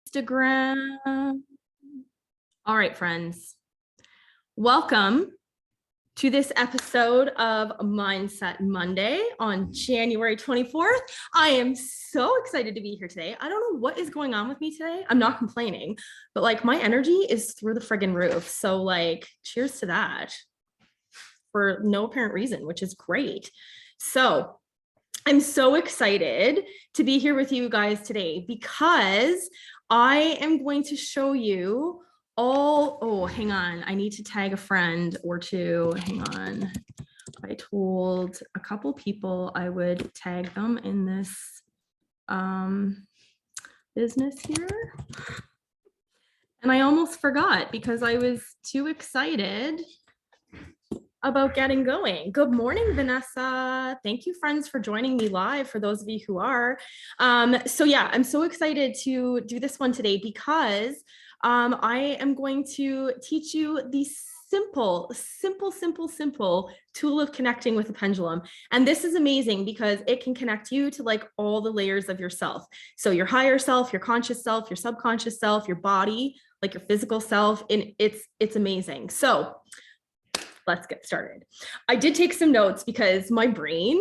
Instagram. All right, friends. Welcome to this episode of Mindset Monday on January 24th. I am so excited to be here today. I don't know what is going on with me today. I'm not complaining, but like my energy is through the friggin' roof. So like, cheers to that for no apparent reason, which is great. So I'm so excited to be here with you guys today because I am going to show you hang on. I need to tag a friend or two. Hang on. I told a couple people I would tag them in this business here. And I almost forgot because I was too excited about getting going. Good morning, Vanessa. Thank you, friends, for joining me live, for those of you who are. So yeah, I'm so excited to do this one today because I am going to teach you the simple tool of connecting with a pendulum. And this is amazing because it can connect you to like all the layers of yourself. So your higher self, your conscious self, your subconscious self, your body, like your physical self, and it's amazing. So let's get started. I did take some notes because my brain,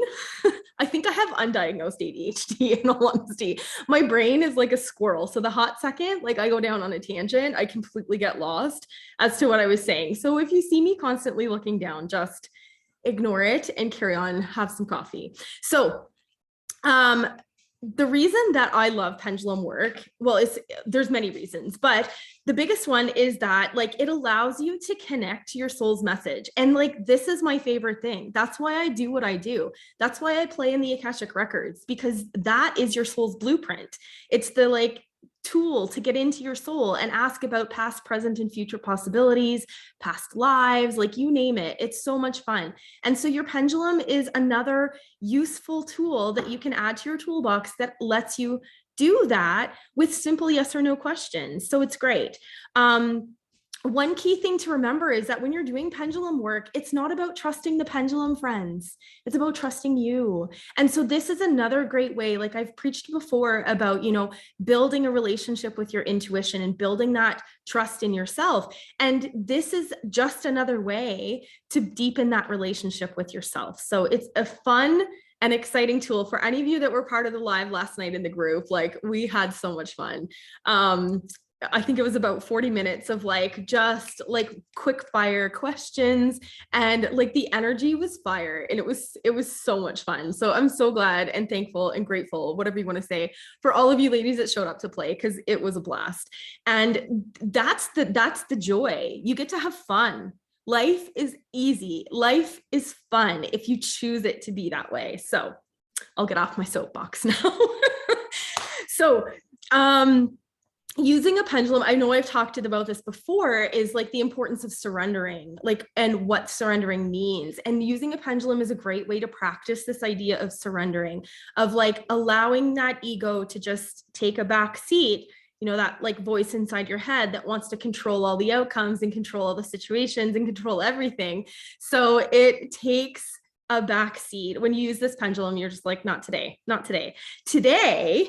I think I have undiagnosed ADHD in all honesty. My brain is like a squirrel. So the hot second, like I go down on a tangent, I completely get lost as to what I was saying. So if you see me constantly looking down, just ignore it and carry on, have some coffee. So, the reason that I love pendulum work, well, there's many reasons, but the biggest one is that like it allows you to connect to your soul's message. And like, this is my favorite thing. That's why I do what I do. That's why I play in the Akashic records, because that is your soul's blueprint. It's the like tool to get into your soul and ask about past, present, and future possibilities, past lives, like you name it. It's so much fun. And so your pendulum is another useful tool that you can add to your toolbox that lets you do that with simple yes or no questions. So it's great. One key thing to remember is that when you're doing pendulum work, it's not about trusting the pendulum, friends. It's about trusting you. And so this is another great way, like I've preached before about, building a relationship with your intuition and building that trust in yourself. And this is just another way to deepen that relationship with yourself. So it's a fun and exciting tool for any of you that were part of the live last night in the group. Like we had so much fun. I think it was about 40 minutes of like, just like quick fire questions, and like the energy was fire, and it was so much fun. So I'm so glad and thankful and grateful, whatever you want to say, for all of you ladies that showed up to play, because it was a blast. And that's the joy. You get to have fun. Life is easy. Life is fun if you choose it to be that way. So I'll get off my soapbox now. So, using a pendulum, I know I've talked about this before, is like the importance of surrendering, like, and what surrendering means. And using a pendulum is a great way to practice this idea of surrendering, of like allowing that ego to just take a back seat, that like voice inside your head that wants to control all the outcomes and control all the situations and control everything. So it takes a backseat. When you use this pendulum, you're just like, not today, not today. Today,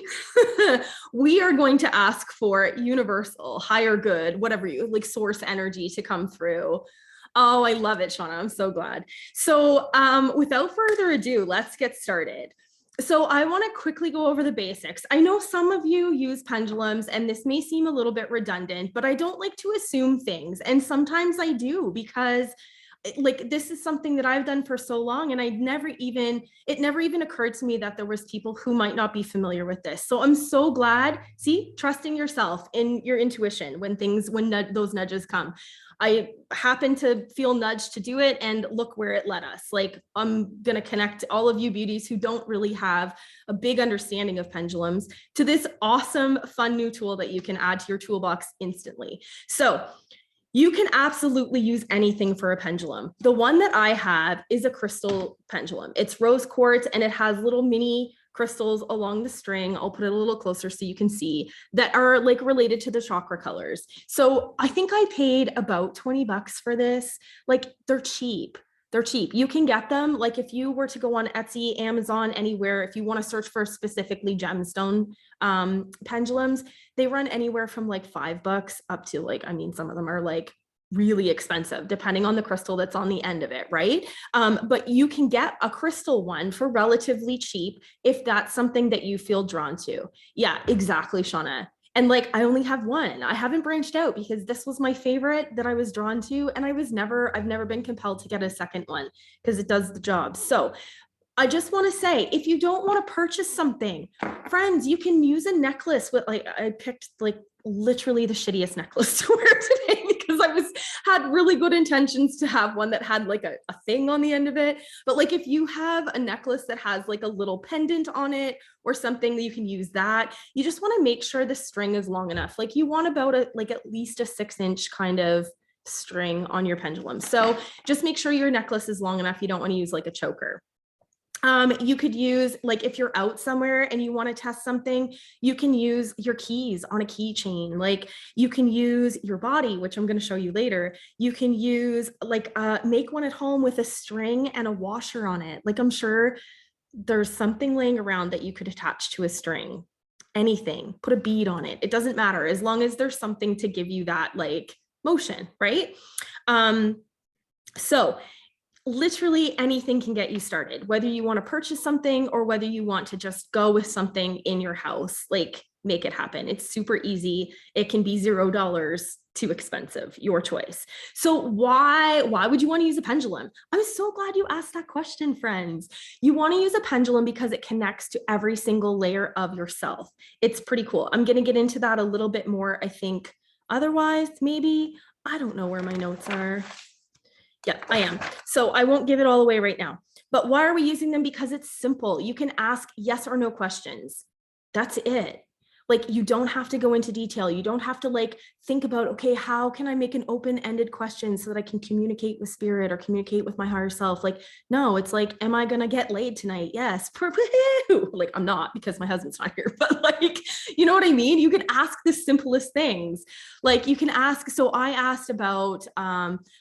we are going to ask for universal, higher good, whatever you like, source energy to come through. Oh, I love it, Shauna. I'm so glad. So without further ado, let's get started. So I want to quickly go over the basics. I know some of you use pendulums and this may seem a little bit redundant, but I don't like to assume things. And sometimes I do, because like this is something that I've done for so long, and it never even occurred to me that there was people who might not be familiar with this. So I'm so glad. See, trusting yourself in your intuition when those nudges come. I happen to feel nudged to do it, and look where it led us. Like, I'm going to connect all of you beauties who don't really have a big understanding of pendulums to this awesome, fun new tool that you can add to your toolbox instantly. So you can absolutely use anything for a pendulum. The one that I have is a crystal pendulum. It's rose quartz, and it has little mini crystals along the string. I'll put it a little closer so you can see, that are like related to the chakra colors. So I think I paid about $20 for this. Like, they're cheap. They're cheap. You can get them, like if you were to go on Etsy, Amazon, anywhere, if you want to search for specifically gemstone pendulums, they run anywhere from like $5 up to like, I mean, some of them are like really expensive depending on the crystal that's on the end of it, right? But you can get a crystal one for relatively cheap if that's something that you feel drawn to. Yeah, exactly, Shauna. And like, I only have one. I haven't branched out because this was my favorite that I was drawn to. And I've never been compelled to get a second one because it does the job. So I just want to say, if you don't want to purchase something, friends, you can use a necklace with like, I picked like literally the shittiest necklace to wear today because I had really good intentions to have one that had like a thing on the end of it. But like, if you have a necklace that has like a little pendant on it or something, that you can use that. You just want to make sure the string is long enough. Like you want about like at least a 6-inch kind of string on your pendulum. So just make sure your necklace is long enough. You don't want to use like a choker. You could use, like if you're out somewhere and you want to test something, you can use your keys on a keychain. Like you can use your body, which I'm going to show you later. You can use like make one at home with a string and a washer on it. Like I'm sure there's something laying around that you could attach to a string. Anything, put a bead on it. It doesn't matter as long as there's something to give you that like motion, right? So literally anything can get you started, whether you want to purchase something or whether you want to just go with something in your house, like make it happen. It's super easy. It can be $0 too expensive, your choice. So why would you want to use a pendulum? I'm so glad you asked that question, friends. You want to use a pendulum because it connects to every single layer of yourself. It's pretty cool. I'm going to get into that a little bit more, I think. Otherwise, maybe, I don't know where my notes are. Yeah, I am. So I won't give it all away right now. But why are we using them? Because it's simple. You can ask yes or no questions. That's it. Like you don't have to go into detail. You don't have to like think about, okay, how can I make an open-ended question so that I can communicate with spirit or communicate with my higher self? Like, no, it's like, am I going to get laid tonight? Yes. Like I'm not because my husband's not here, but like, you know what I mean? You can ask the simplest things. Like you can ask. So I asked about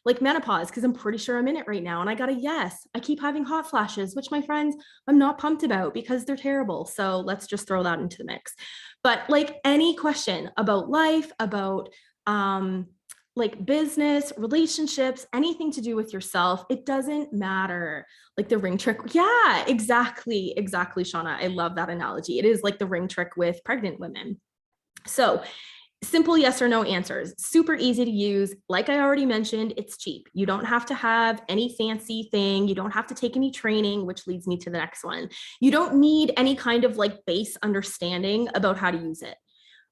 like menopause because I'm pretty sure I'm in it right now. And I got a yes. I keep having hot flashes, which my friends, I'm not pumped about because they're terrible. So let's just throw that into the mix. But like any question about life, about like business, relationships, anything to do with yourself, it doesn't matter. Like the ring trick. Yeah, exactly, Shauna. I love that analogy. It is like the ring trick with pregnant women. So simple yes or no answers, super easy to use. Like I already mentioned, it's cheap. You don't have to have any fancy thing. You don't have to take any training, which leads me to the next one. You don't need any kind of like base understanding about how to use it.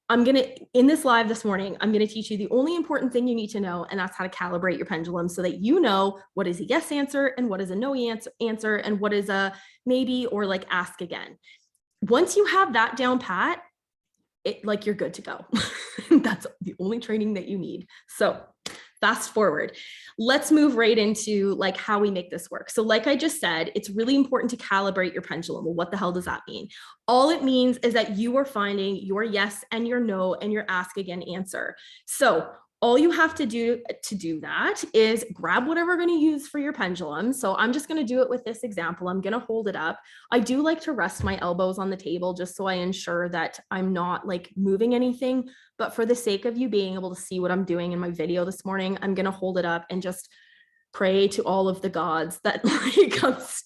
In this live this morning, I'm going to teach you the only important thing you need to know, and that's how to calibrate your pendulum so that you know what is a yes answer and what is a no answer and what is a maybe or like ask again. Once you have that down pat, like you're good to go. That's the only training that you need. So fast forward, let's move right into like how we make this work. So like I just said, it's really important to calibrate your pendulum. Well, what the hell does that mean? All it means is that you are finding your yes and your no and your ask again answer. So all you have to do that is grab whatever you're going to use for your pendulum. So I'm just going to do it with this example. I'm going to hold it up. I do like to rest my elbows on the table just so I ensure that I'm not like moving anything. But for the sake of you being able to see what I'm doing in my video this morning, I'm going to hold it up and just pray to all of the gods that like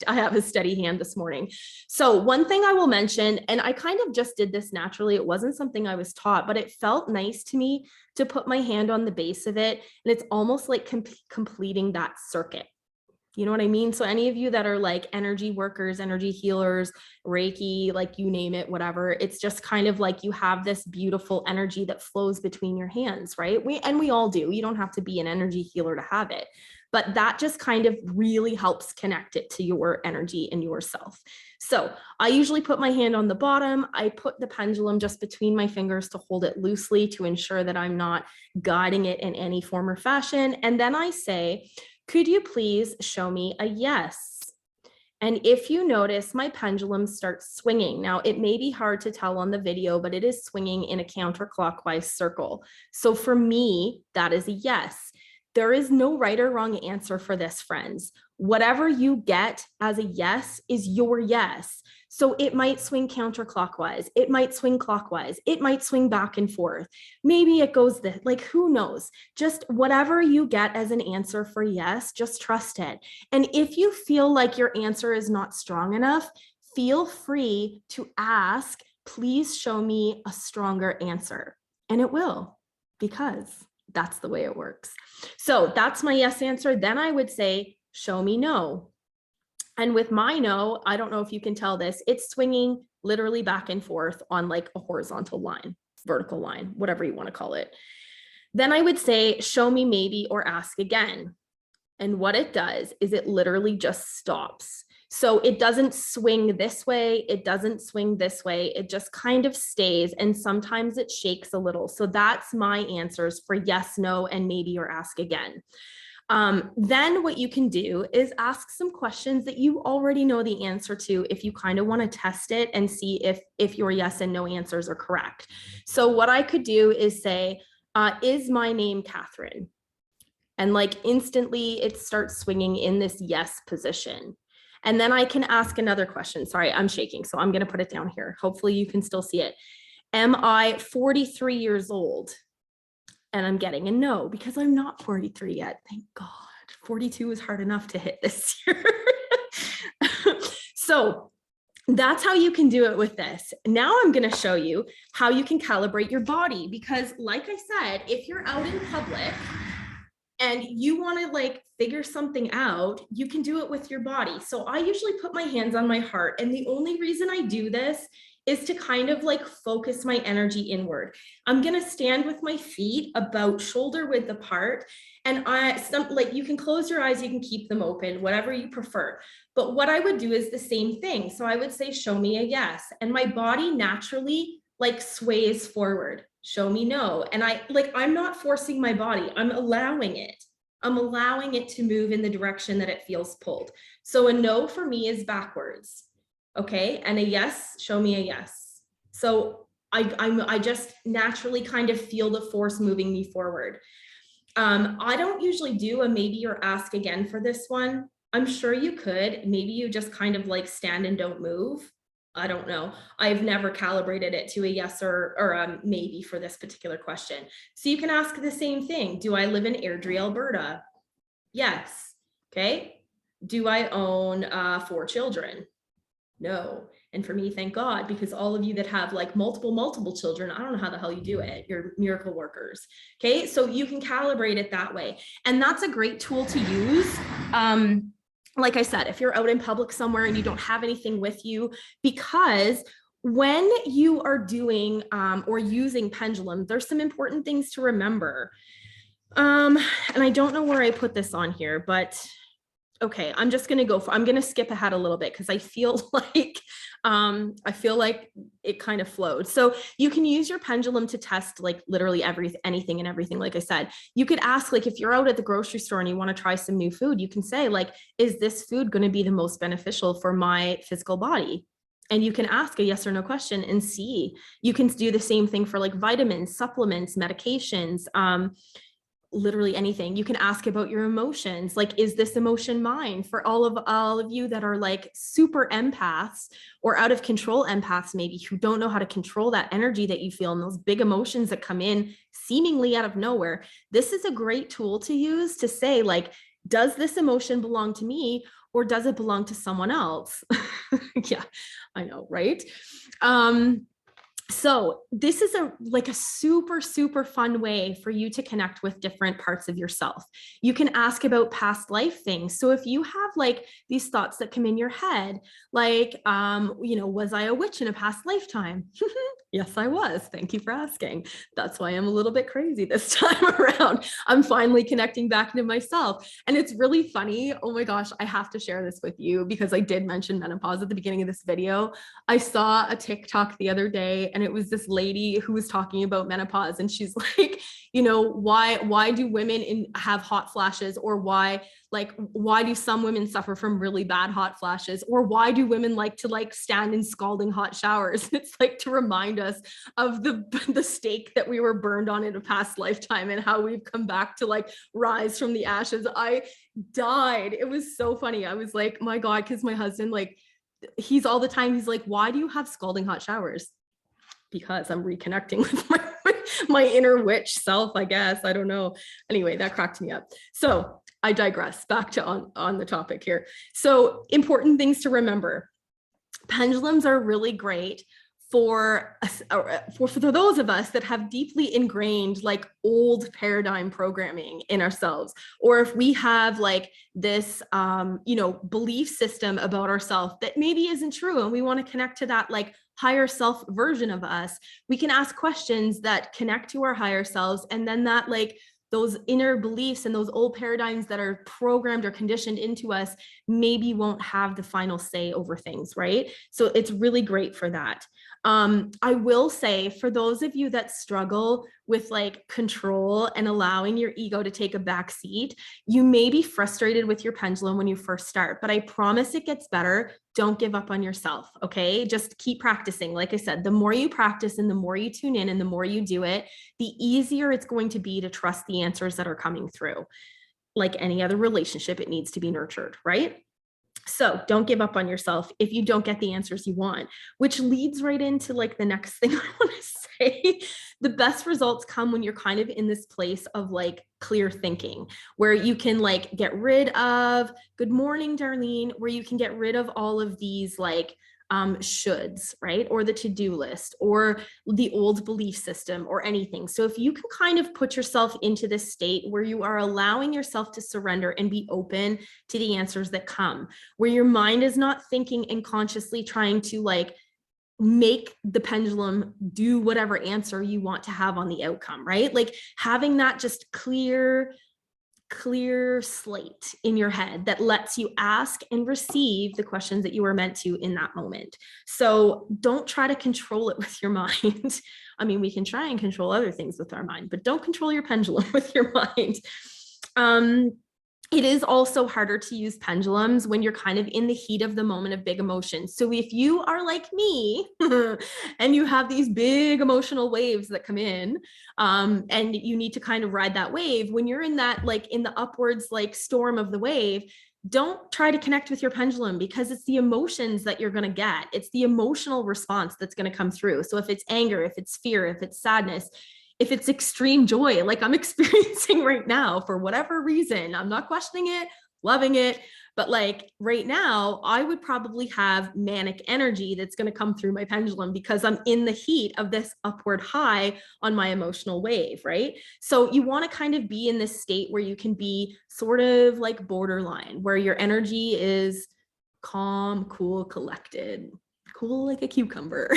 I have a steady hand this morning. So one thing I will mention, and I kind of just did this naturally, it wasn't something I was taught, but it felt nice to me to put my hand on the base of it. And it's almost like completing that circuit. You know what I mean? So any of you that are like energy workers, energy healers, Reiki, like you name it, whatever, it's just kind of like you have this beautiful energy that flows between your hands, right? We all do. You don't have to be an energy healer to have it. But that just kind of really helps connect it to your energy and yourself. So I usually put my hand on the bottom. I put the pendulum just between my fingers to hold it loosely to ensure that I'm not guiding it in any form or fashion. And then I say, could you please show me a yes? And if you notice, my pendulum starts swinging. Now, it may be hard to tell on the video, but it is swinging in a counterclockwise circle. So for me, that is a yes. There is no right or wrong answer for this, friends. Whatever you get as a yes is your yes. So it might swing counterclockwise. It might swing clockwise. It might swing back and forth. Maybe it goes this, like, who knows? Just whatever you get as an answer for yes, just trust it. And if you feel like your answer is not strong enough, feel free to ask, please show me a stronger answer. And it will, because that's the way it works. So that's my yes answer. Then I would say, show me no. And with my no, I don't know if you can tell this, it's swinging literally back and forth on like a horizontal line, vertical line, whatever you want to call it. Then I would say, show me maybe or ask again. And what it does is it literally just stops. So it doesn't swing this way. It doesn't swing this way. It just kind of stays. And sometimes it shakes a little. So that's my answers for yes, no, and maybe or ask again. Then what you can do is ask some questions that you already know the answer to if you kind of want to test it and see if your yes and no answers are correct. So what I could do is say, is my name Catherine? And like instantly it starts swinging in this yes position. And then I can ask another question. Sorry, I'm shaking, so I'm going to put it down here. Hopefully you can still see it. Am I 43 years old? And I'm getting a no, because I'm not 43 yet. Thank God. 42 is hard enough to hit this year. So that's how you can do it with this. Now I'm going to show you how you can calibrate your body, because like I said, if you're out in public and you want to like figure something out, you can do it with your body. So I usually put my hands on my heart. And the only reason I do this is to kind of like focus my energy inward. I'm going to stand with my feet about shoulder width apart. And like you can close your eyes, you can keep them open, whatever you prefer. But what I would do is the same thing. So I would say, show me a yes. And my body naturally like sways forward. Show me no. And I'm not forcing my body. I'm allowing it. I'm allowing it to move in the direction that it feels pulled. So a no for me is backwards. Okay. And a yes, show me a yes. So I just naturally kind of feel the force moving me forward. I don't usually do a maybe or ask again for this one. I'm sure you could. Maybe you just kind of like stand and don't move. I don't know. I've never calibrated it to a yes or a maybe for this particular question. So you can ask the same thing. Do I live in Airdrie, Alberta? Yes. Okay. Do I own 4 children? No. And for me, thank God, because all of you that have like multiple children, I don't know how the hell you do it. You're miracle workers. Okay. So you can calibrate it that way. And that's a great tool to use. Like I said, if you're out in public somewhere and you don't have anything with you, because when you are doing or using Pendulum, there's some important things to remember. And I don't know where I put this on here, but okay, I'm just going to I'm going to skip ahead a little bit because I feel like it kind of flowed. So you can use your Pendulum to test like literally anything and everything. Like I said, you could ask, like, if you're out at the grocery store and you want to try some new food, you can say like, is this food going to be the most beneficial for my physical body? And you can ask a yes or no question and see. You can do the same thing for like vitamins, supplements, medications, literally anything. You can ask about your emotions. Like, is this emotion mine? For all of you that are like super empaths or out of control empaths, maybe, who don't know how to control that energy that you feel and those big emotions that come in seemingly out of nowhere, this is a great tool to use to say, like, does this emotion belong to me or does it belong to someone else? Yeah, I know, right? So this is a super, super fun way for you to connect with different parts of yourself. You can ask about past life things. So if you have like these thoughts that come in your head, like, was I a witch in a past lifetime? Yes, I was. Thank you for asking. That's why I'm a little bit crazy this time around. I'm finally connecting back into myself. And it's really funny. Oh my gosh, I have to share this with you because I did mention menopause at the beginning of this video. I saw a TikTok the other day and and it was this lady who was talking about menopause, and she's like, you know, why do women have hot flashes, or why do some women suffer from really bad hot flashes, or why do women like to stand in scalding hot showers? It's like to remind us of the stake that we were burned on in a past lifetime and how we've come back to rise from the ashes. I died. It was so funny. I was like, my God, because my husband, he's all the time, he's like, why do you have scalding hot showers? Because I'm reconnecting with my inner witch self, I guess. I don't know. Anyway, that cracked me up. So I digress, back to on the topic here. So important things to remember. Pendulums are really great for those of us that have deeply ingrained old paradigm programming in ourselves, or if we have this belief system about ourselves that maybe isn't true, and we want to connect to that higher self version of us. We can ask questions that connect to our higher selves, and then that those inner beliefs and those old paradigms that are programmed or conditioned into us maybe won't have the final say over things, right? So it's really great for that. I will say, for those of you that struggle with control and allowing your ego to take a back seat, you may be frustrated with your pendulum when you first start, but I promise it gets better. Don't give up on yourself, okay? Just keep practicing. Like I said, the more you practice and the more you tune in and the more you do it, the easier it's going to be to trust the answers that are coming through. Like any other relationship, it needs to be nurtured, right? So don't give up on yourself if you don't get the answers you want, which leads right into the next thing I want to say. The best results come when you're kind of in this place of clear thinking, where you can get rid of, good morning, Darlene, where you can get rid of all of these shoulds, right? Or the to-do list, or the old belief system, or anything. So if you can kind of put yourself into this state where you are allowing yourself to surrender and be open to the answers that come, where your mind is not thinking and consciously trying to make the pendulum do whatever answer you want to have on the outcome, right? Having that just clear slate in your head that lets you ask and receive the questions that you were meant to in that moment. So don't try to control it with your mind. I mean, we can try and control other things with our mind, but don't control your pendulum with your mind. It is also harder to use pendulums when you're kind of in the heat of the moment of big emotions. So if you are like me and you have these big emotional waves that come in, and you need to kind of ride that wave, when you're in that, in the upwards, storm of the wave, don't try to connect with your pendulum, because it's the emotions that you're going to get. It's the emotional response that's going to come through. So if it's anger, if it's fear, if it's sadness, if it's extreme joy, like I'm experiencing right now, for whatever reason, I'm not questioning it, loving it, but right now, I would probably have manic energy that's going to come through my pendulum because I'm in the heat of this upward high on my emotional wave, right? So you want to kind of be in this state where you can be sort of borderline, where your energy is calm, cool, collected, cool like a cucumber.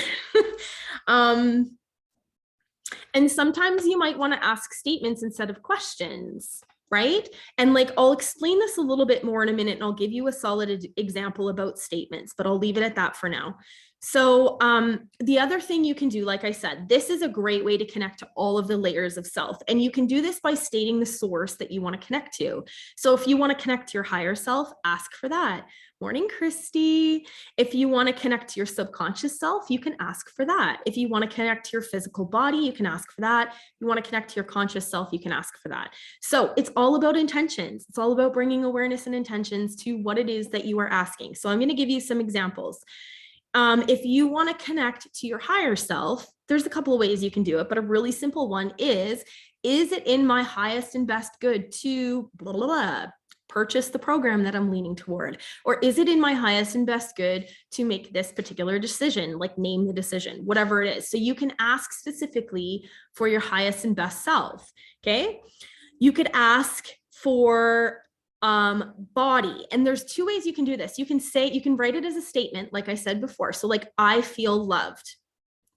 And sometimes you might want to ask statements instead of questions, right? And I'll explain this a little bit more in a minute, and I'll give you a solid example about statements, but I'll leave it at that for now. So the other thing you can do, like I said, this is a great way to connect to all of the layers of self. And you can do this by stating the source that you want to connect to. So if you want to connect to your higher self, ask for that. Morning, Christy. If you want to connect to your subconscious self, you can ask for that. If you want to connect to your physical body, you can ask for that. If you want to connect to your conscious self, you can ask for that. So it's all about intentions. It's all about bringing awareness and intentions to what it is that you are asking. So I'm going to give you some examples. If you want to connect to your higher self, there's a couple of ways you can do it, but a really simple one is it in my highest and best good to blah, blah, blah, purchase the program that I'm leaning toward? Or is it in my highest and best good to make this particular decision, name the decision, whatever it is. So you can ask specifically for your highest and best self, okay? You could ask for body. And there's two ways you can do this. You can write it as a statement, like I said before. So I feel loved.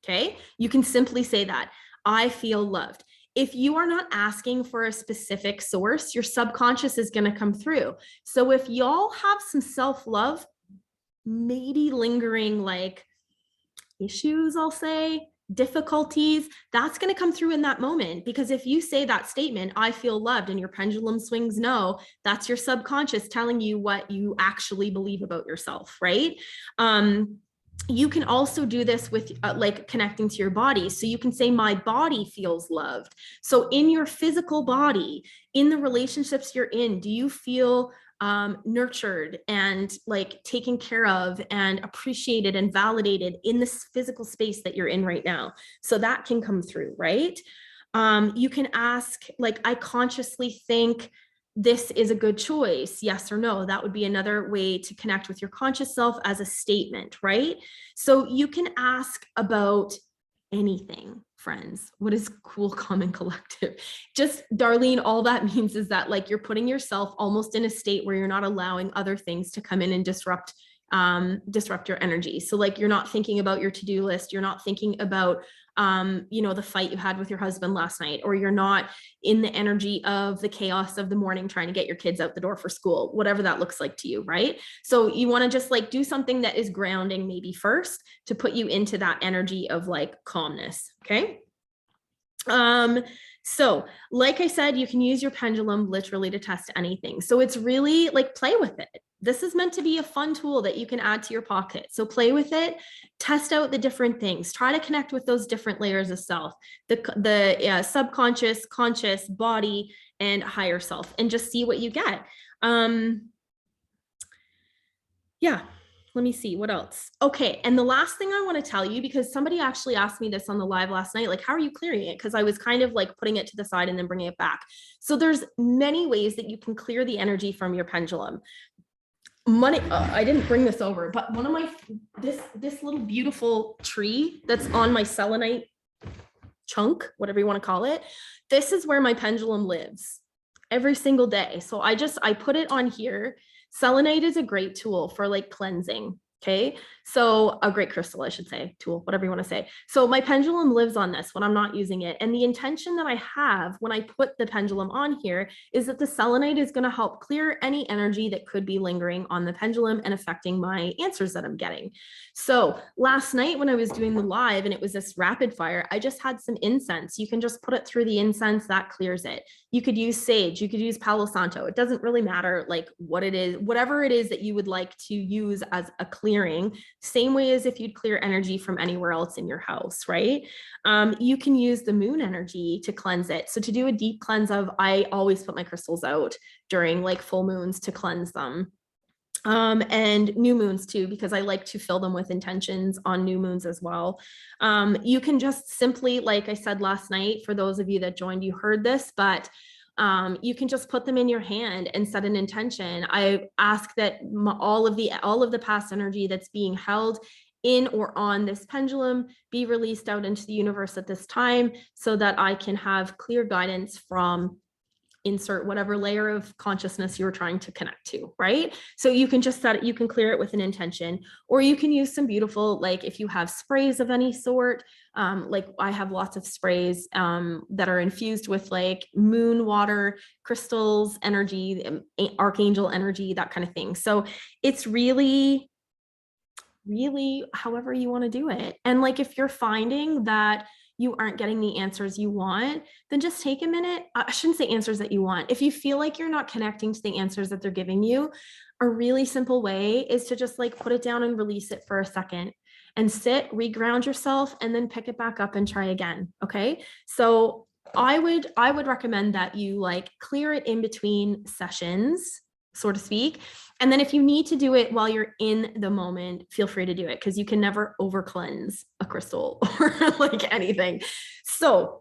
Okay. You can simply say that, I feel loved. If you are not asking for a specific source, your subconscious is going to come through. So if y'all have some self-love, maybe lingering issues, I'll say, difficulties, that's going to come through in that moment. Because if you say that statement, I feel loved, and your pendulum swings no, that's your subconscious telling you what you actually believe about yourself, right? You can also do this with like connecting to your body. So you can say, my body feels loved. So in your physical body, in the relationships you're in, do you feel nurtured and like taken care of and appreciated and validated in this physical space that you're in right now? So that can come through, right? You can ask, like, I consciously think this is a good choice, yes or no. That would be another way to connect with your conscious self as a statement, right? So you can ask about anything, friends. What is cool, calm, and collective? Just, Darlene, all that means is that like you're putting yourself almost in a state where you're not allowing other things to come in and disrupt your energy. So like you're not thinking about your to-do list, you're not thinking about the fight you had with your husband last night, or you're not in the energy of the chaos of the morning trying to get your kids out the door for school, whatever that looks like to you, right? So you want to just like do something that is grounding maybe first to put you into that energy of like calmness, okay? So like I said, you can use your pendulum literally to test anything. So it's really like, play with it. This is meant to be a fun tool that you can add to your pocket. So play with it, test out the different things, try to connect with those different layers of self, the subconscious, conscious, body, and higher self, and just see what you get. Yeah. Let me see what else. Okay. And the last thing I want to tell you, because somebody actually asked me this on the live last night, like, how are you clearing it? Because I was kind of like putting it to the side and then bringing it back. So there's many ways that you can clear the energy from your pendulum. I didn't bring this over, but one of my, this little beautiful tree that's on my selenite chunk, whatever you want to call it, this is where my pendulum lives every single day. So I put it on here. Selenite is a great tool for like cleansing. Okay. So a great crystal, I should say, tool, whatever you want to say. So my pendulum lives on this when I'm not using it. And the intention that I have when I put the pendulum on here is that the selenite is going to help clear any energy that could be lingering on the pendulum and affecting my answers that I'm getting. So last night when I was doing the live and it was this rapid fire, I just had some incense. You can just put it through the incense, that clears it. You could use sage, you could use Palo Santo. It doesn't really matter like what it is, whatever it is that you would like to use as a clearing, same way as if you'd clear energy from anywhere else in your house, right? You can use the moon energy to cleanse it. So to do a deep cleanse I always put my crystals out during like full moons to cleanse them. And new moons too, because I like to fill them with intentions on new moons as well. You can just simply, like I said last night, for those of you that joined, you heard this, but you can just put them in your hand and set an intention. I ask that all of the past energy that's being held in or on this pendulum be released out into the universe at this time, so that I can have clear guidance from insert whatever layer of consciousness you're trying to connect to, right? So you can just set it, you can clear it with an intention, or you can use some beautiful, like if you have sprays of any sort, like I have lots of sprays that are infused with like moon water, crystals, energy, archangel energy, that kind of thing. So it's really however you want to do it. And like if you're finding that you aren't getting the answers you want, then just take a minute. I shouldn't say answers that you want. If you feel like you're not connecting to the answers that they're giving you, a really simple way is to just like put it down and release it for a second and sit, reground yourself, and then pick it back up and try again. Okay. So I would recommend that you like clear it in between sessions, so to speak. And then if you need to do it while you're in the moment, feel free to do it, because you can never over cleanse a crystal or like anything. So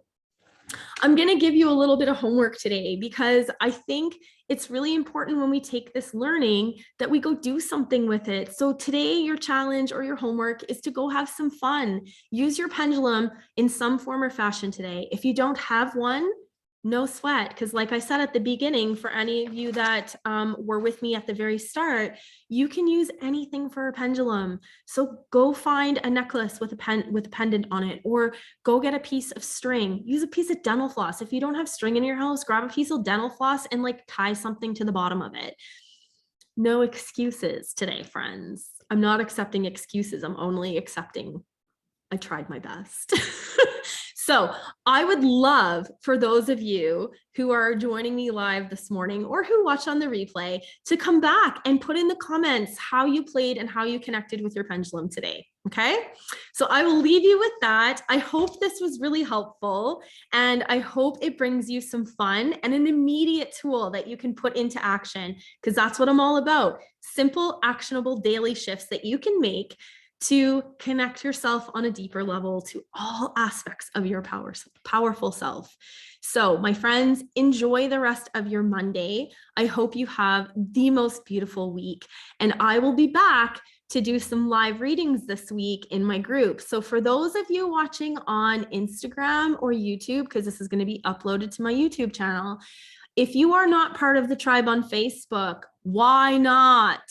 I'm going to give you a little bit of homework today, because I think it's really important when we take this learning that we go do something with it. So today, your challenge or your homework is to go have some fun. Use your pendulum in some form or fashion today. If you don't have one, no sweat, because like I said at the beginning, for any of you that were with me at the very start, you can use anything for a pendulum. So go find a necklace with a pendant on it, or go get a piece of string. Use a piece of dental floss. If you don't have string in your house, grab a piece of dental floss and like tie something to the bottom of it. No excuses today, friends. I'm not accepting excuses. I'm only accepting I tried my best. So I would love for those of you who are joining me live this morning or who watch on the replay to come back and put in the comments how you played and how you connected with your pendulum today. Okay, so I will leave you with that. I hope this was really helpful, and I hope it brings you some fun and an immediate tool that you can put into action, because that's what I'm all about. Simple, actionable daily shifts that you can make to connect yourself on a deeper level to all aspects of your powerful self. So, my friends, enjoy the rest of your Monday. I hope you have the most beautiful week, and I will be back to do some live readings this week in my group. So for those of you watching on Instagram or YouTube, because this is going to be uploaded to my YouTube channel, if you are not part of the tribe on Facebook, why not?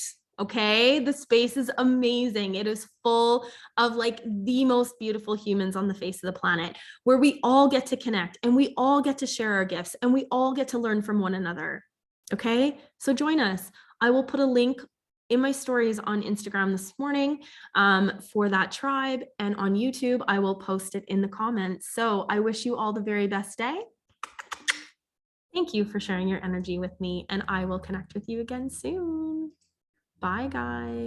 Okay, the space is amazing. It is full of like the most beautiful humans on the face of the planet, where we all get to connect and we all get to share our gifts and we all get to learn from one another. Okay, so join us. I will put a link in my stories on Instagram this morning for that tribe, and on YouTube, I will post it in the comments. So I wish you all the very best day. Thank you for sharing your energy with me, and I will connect with you again soon. Bye, guys.